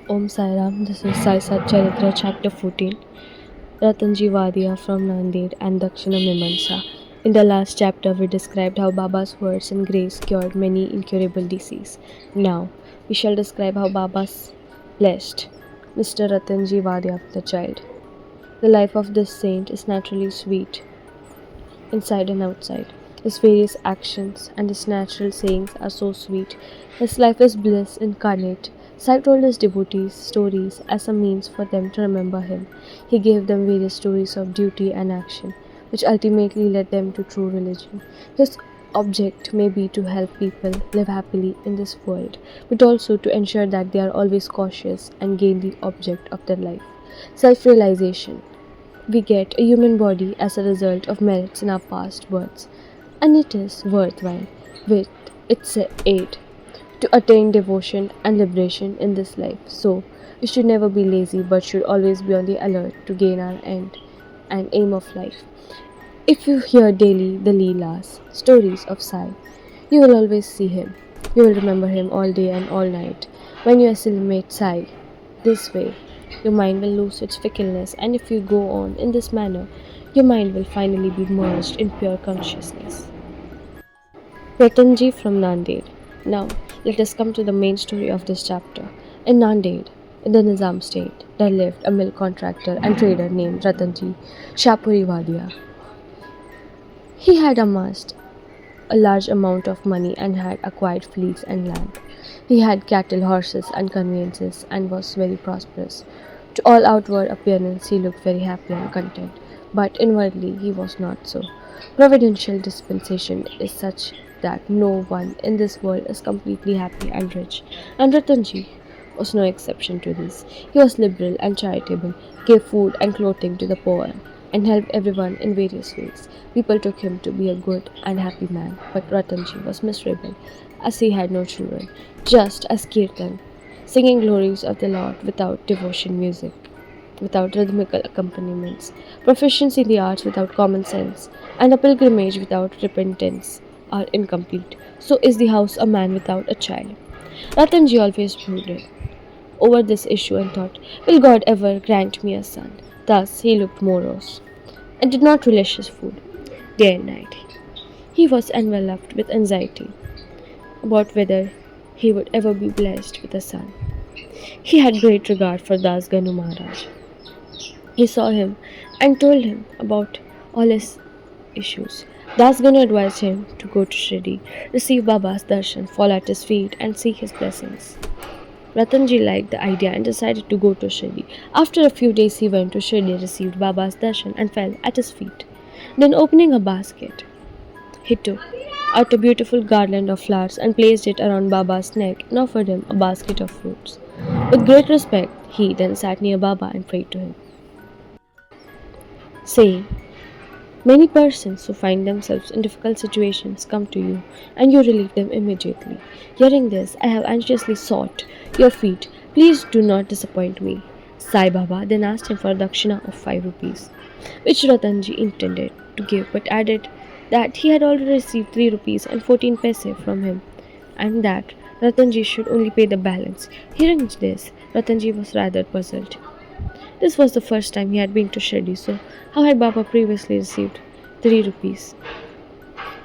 Om Sai Ram, this is Sai Satcharitra, chapter 14. Ruttonji Wadia from Nanded and Dakshina Mimansa. In the last chapter, we described how Baba's words and grace cured many incurable diseases. Now, we shall describe how Baba's blessed Mr. Ruttonji Wadia, the child. The life of this saint is naturally sweet, inside and outside. His various actions and his natural sayings are so sweet. His life is bliss incarnate. Sai told his devotees stories as a means for them to remember him. He gave them various stories of duty and action, which ultimately led them to true religion. His object may be to help people live happily in this world, but also to ensure that they are always cautious and gain the object of their life. Self realization. We get a human body as a result of merits in our past births, and it is worthwhile, with its aid, to attain devotion and liberation in this life. So, we should never be lazy but should always be on the alert to gain our end and aim of life. If you hear daily the Leelas, stories of Sai, you will always see him. You will remember him all day and all night. When you assimilate Sai this way, your mind will lose its fickleness, and if you go on in this manner, your mind will finally be merged in pure consciousness. Ruttonji from Nanded. Now, let us come to the main story of this chapter. In Nanded, in the Nizam state, there lived a milk contractor and trader named Ruttonji Wadia. He had amassed a large amount of money and had acquired fleets and land. He had cattle, horses, and conveyances and was very prosperous. To all outward appearance, he looked very happy and content, but inwardly he was not so. Providential dispensation is such that no one in this world is completely happy and rich, and Ruttonji was no exception to this. He was liberal and charitable, gave food and clothing to the poor, and helped everyone in various ways. People took him to be a good and happy man, but Ruttonji was miserable, as he had no children, just as Kirtan, singing glories of the Lord without devotion music, without rhythmical accompaniments, proficiency in the arts without common sense, and a pilgrimage without repentance are incomplete. So is the house a man without a child. Ruttonji always brooded over this issue and thought, will God ever grant me a son? Thus he looked morose and did not relish his food day and night. He was enveloped with anxiety about whether he would ever be blessed with a son. He had great regard for Das Ganu Maharaj. He saw him and told him about all his issues. Das Ganu advised him to go to Shirdi, receive Baba's darshan, fall at his feet, and seek his blessings. Ruttonji liked the idea and decided to go to Shirdi. After a few days, he went to Shirdi, received Baba's darshan, and fell at his feet. Then, opening a basket, he took out a beautiful garland of flowers and placed it around Baba's neck and offered him a basket of fruits. With great respect, he then sat near Baba and prayed to him, saying, many persons who find themselves in difficult situations come to you, and you relieve them immediately. Hearing this, I have anxiously sought your feet. Please do not disappoint me. Sai Baba then asked him for a dakshina of 5 rupees, which Ruttonji intended to give, but added that he had already received 3 rupees and 14 paise from him, and that Ruttonji should only pay the balance. Hearing this, Ruttonji was rather puzzled. This was the first time he had been to Shirdi, so how had Baba previously received 3 rupees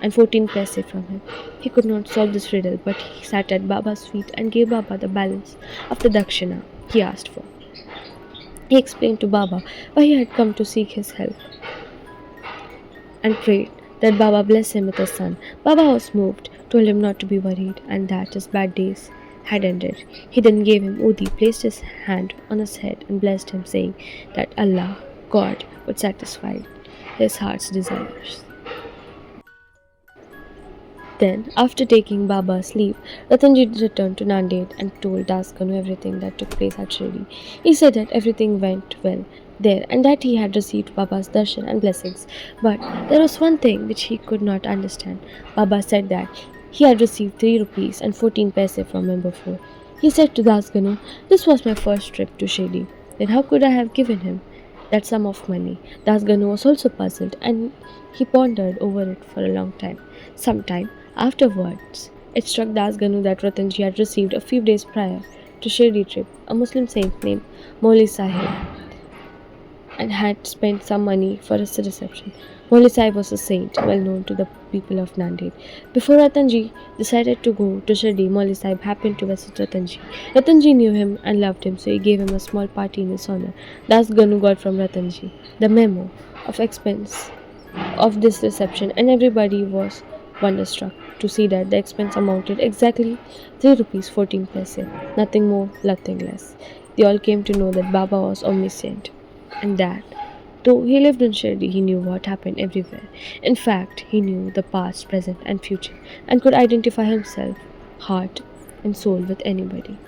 and 14 paise from him? He could not solve this riddle, but he sat at Baba's feet and gave Baba the balance of the dakshina he asked for. He explained to Baba why he had come to seek his help and prayed that Baba bless him with a son. Baba was moved, told him not to be worried, and that his bad days had ended. He then gave him Udi, placed his hand on his head, and blessed him, saying that Allah, God, would satisfy his heart's desires. Then, after taking Baba's leave, Ruttonji returned to Nanded and told Das Ganu everything that took place at Shirdi. He said that everything went well there and that he had received Baba's darshan and blessings. But there was one thing which he could not understand. Baba said that he had received 3 rupees and 14 paise from him before. He said to Das Ganu, this was my first trip to Shirdi. Then how could I have given him that sum of money? Das Ganu was also puzzled and he pondered over it for a long time. Sometime afterwards, it struck Das Ganu that Ruttonji had received a few days prior to Shirdi trip, a Muslim saint named Moli Sahib and had spent some money for his reception. Moli Sahib was a saint well known to the people of Nanded. Before Ruttonji decided to go to Shirdi, Moli Sahib happened to visit Ruttonji. Ruttonji knew him and loved him, so he gave him a small party in his honor. That's Ganu got from Ruttonji the memo of expense of this reception, and everybody was wonderstruck to see that the expense amounted exactly 3 rupees 14 paise, nothing more, nothing less. They all came to know that Baba was omniscient, and that though he lived in Shirdi, he knew what happened everywhere. In fact, he knew the past, present, and future, and could identify himself, heart, and soul with anybody.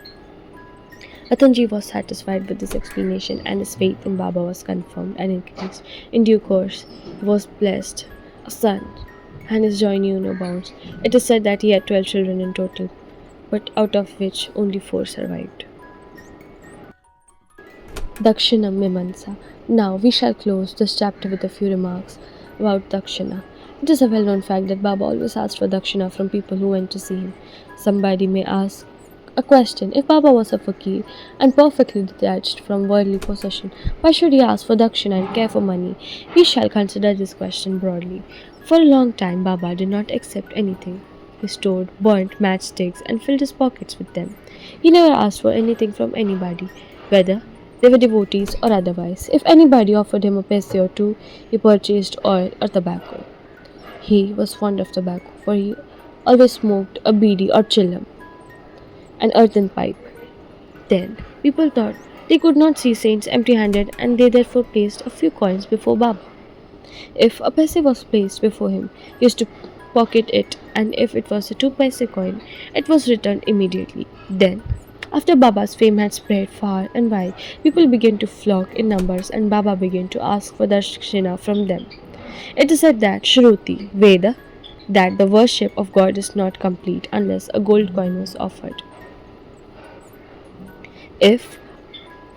Ruttonji was satisfied with this explanation, and his faith in Baba was confirmed and increased. In due course, he was blessed a son, and his joy knew no bounds. It is said that he had 12 children in total, but out of which only 4 survived. Dakshina Mimansa. Now we shall close this chapter with a few remarks about Dakshina. It is a well known fact that Baba always asked for Dakshina from people who went to see him. Somebody may ask a question: if Baba was a fakir and perfectly detached from worldly possession, why should he ask for Dakshina and care for money? We shall consider this question broadly. For a long time, Baba did not accept anything. He stored burnt matchsticks and filled his pockets with them. He never asked for anything from anybody, whether they were devotees or otherwise. If anybody offered him a paise or two, he purchased oil or tobacco. He was fond of tobacco, for he always smoked a beedi or chillum, an earthen pipe. Then, people thought they could not see saints empty-handed, and they therefore placed a few coins before Baba. If a paise was placed before him, he used to pocket it, and if it was a 2 paise coin, it was returned immediately. Then, after Baba's fame had spread far and wide, people began to flock in numbers, and Baba began to ask for Dakshina from them. It is said that Shruti, Veda, that the worship of God is not complete unless a gold coin was offered. If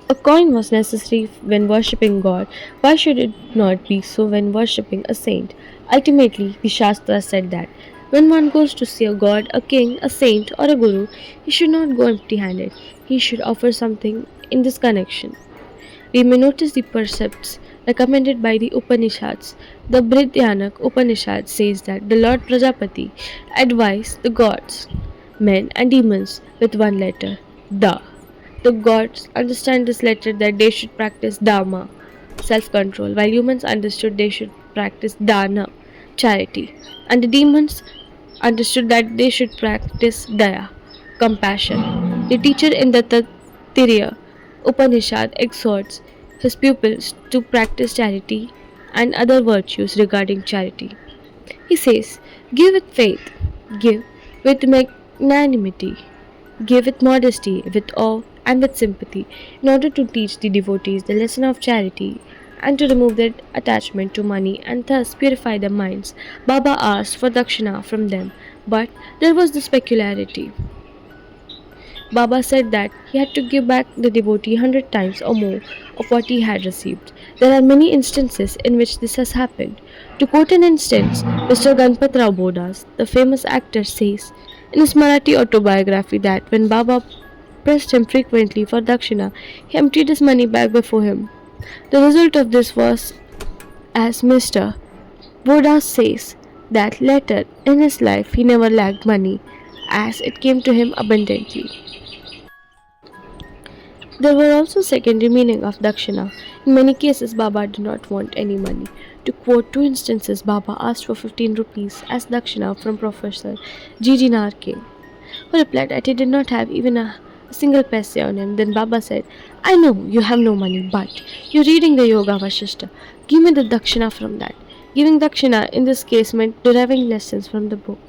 a coin was necessary when worshipping God, why should it not be so when worshipping a saint? Ultimately, the Shastra said that when one goes to see a god, a king, a saint, or a guru, he should not go empty handed. He should offer something in this connection. We may notice the precepts recommended by the Upanishads. The Bridyanak Upanishad says that the Lord Prajapati advised the gods, men, and demons with one letter, Da. The gods understand this letter that they should practice Dharma, self-control, while humans understood they should practice Dana, charity, and the demons understood that they should practice Daya, compassion. The teacher in the Taittiriya Upanishad exhorts his pupils to practice charity and other virtues regarding charity. He says, give with faith, give with magnanimity, give with modesty, with awe, and with sympathy, in order to teach the devotees the lesson of charity and to remove their attachment to money and thus purify their minds. Baba asked for Dakshina from them, but there was this peculiarity. Baba said that he had to give back the devotee 100 times or more of what he had received. There are many instances in which this has happened. To quote an instance, Mr. Ganpat Rao Bodas, the famous actor, says in his Marathi autobiography that when Baba pressed him frequently for Dakshina, he emptied his money bag before him. The result of this was, as Mr. Bodas says, that later in his life he never lacked money, as it came to him abundantly. There were also secondary meaning of Dakshina. In many cases, Baba did not want any money. To quote 2 instances, Baba asked for 15 rupees as Dakshina from Professor G. Narke, who replied that he did not have even a single paise on him. Then Baba said, I know you have no money, but you're reading the Yoga Vashishta. Give me the Dakshina from that. Giving Dakshina in this case meant deriving lessons from the book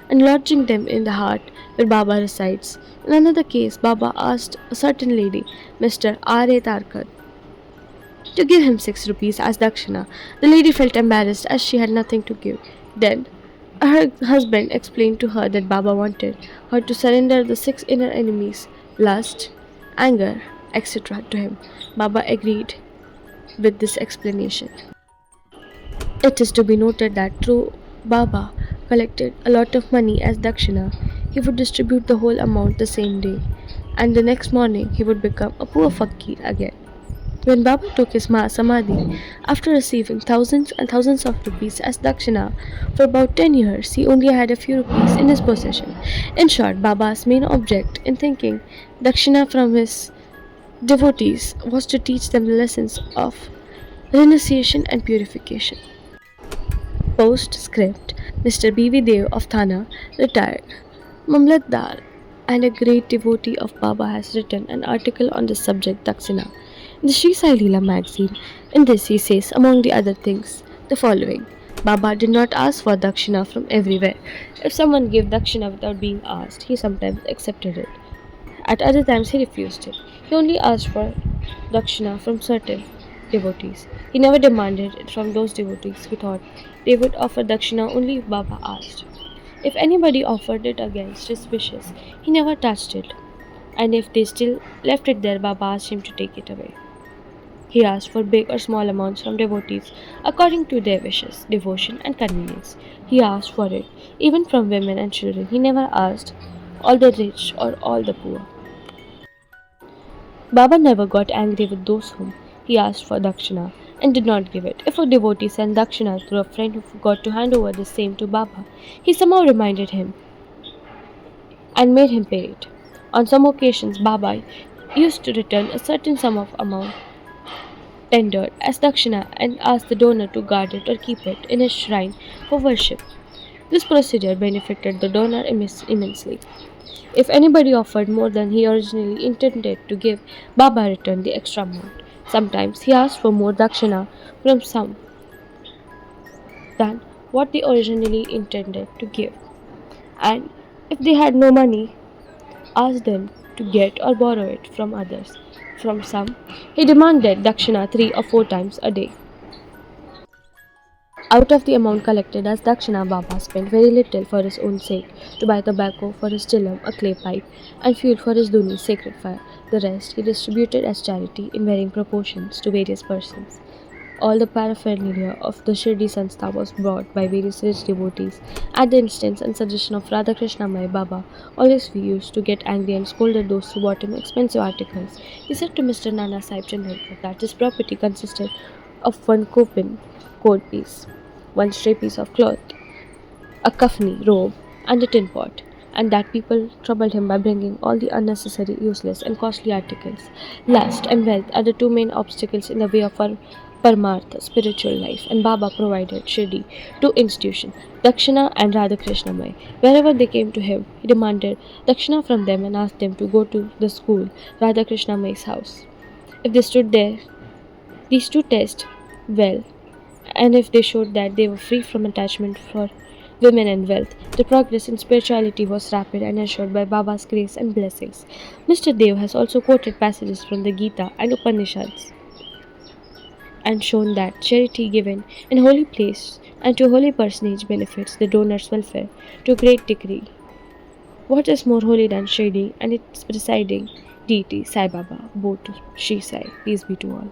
and lodging them in the heart where Baba resides. In another case, Baba asked a certain lady, Mr. R.A. Tarkar, to give him 6 rupees as Dakshina. The lady felt embarrassed as she had nothing to give. Then her husband explained to her that Baba wanted her to surrender the 6 inner enemies, lust, anger, etc. to him. Baba agreed with this explanation. It is to be noted that though Baba collected a lot of money as Dakshina, he would distribute the whole amount the same day. and the next morning he would become a poor fakir again. When Baba took his Samadhi, after receiving thousands and thousands of rupees as dakshina for about 10 years, he only had a few rupees in his possession. In short, Baba's main object in thinking dakshina from his devotees was to teach them the lessons of renunciation and purification. Postscript: Mr. B.V. Dev of Thana, retired Mamlatdar and a great devotee of Baba, has written an article on this subject, Dakshina, in the Sri Sai Leela magazine. In this, he says, among the other things, the following: Baba did not ask for Dakshina from everywhere. If someone gave Dakshina without being asked, he sometimes accepted it. At other times, he refused it. He only asked for Dakshina from certain devotees. He never demanded it from those devotees he thought they would offer Dakshina only if Baba asked. If anybody offered it against his wishes, he never touched it, and if they still left it there, Baba asked him to take it away. He asked for big or small amounts from devotees according to their wishes, devotion, and convenience. He asked for it even from women and children. He never asked all the rich or all the poor. Baba never got angry with those whom he asked for dakshina and did not give it. If a devotee sent dakshina through a friend who forgot to hand over the same to Baba, he somehow reminded him and made him pay it. On some occasions, Baba used to return a certain sum of amount tendered as dakshina and ask the donor to guard it or keep it in his shrine for worship. This procedure benefited the donor immensely. If anybody offered more than he originally intended to give, Baba returned the extra amount. Sometimes he asked for more dakshina from some than what they originally intended to give, and if they had no money, asked them to get or borrow it from others. From some, he demanded dakshina 3 or 4 times a day. Out of the amount collected as dakshina, Baba spent very little for his own sake, to buy tobacco for his chillam, a clay pipe, and fuel for his duni, sacred fire. The rest he distributed as charity in varying proportions to various persons. All the paraphernalia of the Shirdi Sanstha was brought by various rich devotees. At the instance and suggestion of Radha Krishna Mai, Baba always used to get angry and scolded those who bought him expensive articles. He said to Mr. Nana Sahib Chandrakar that his property consisted of one kopin, coat piece, one stray piece of cloth, a kafni, robe, and a tin pot, and that people troubled him by bringing all the unnecessary, useless, and costly articles. Lust and wealth are the two main obstacles in the way of our Paramartha, spiritual life, and Baba provided Shirdi two institutions, Dakshina and Radha Krishna Mai. Wherever they came to him, he demanded Dakshina from them and asked them to go to the school, Radha Krishna Mai's house. If they stood there, these two test well, and if they showed that they were free from attachment for women and wealth, the progress in spirituality was rapid and assured by Baba's grace and blessings. Mr. Dev has also quoted passages from the Gita and Upanishads and shown that charity given in holy place and to holy personage benefits the donor's welfare to a great degree. What is more holy than Shirdi and its presiding deity Sai Baba, both Shri Sai, peace be to all.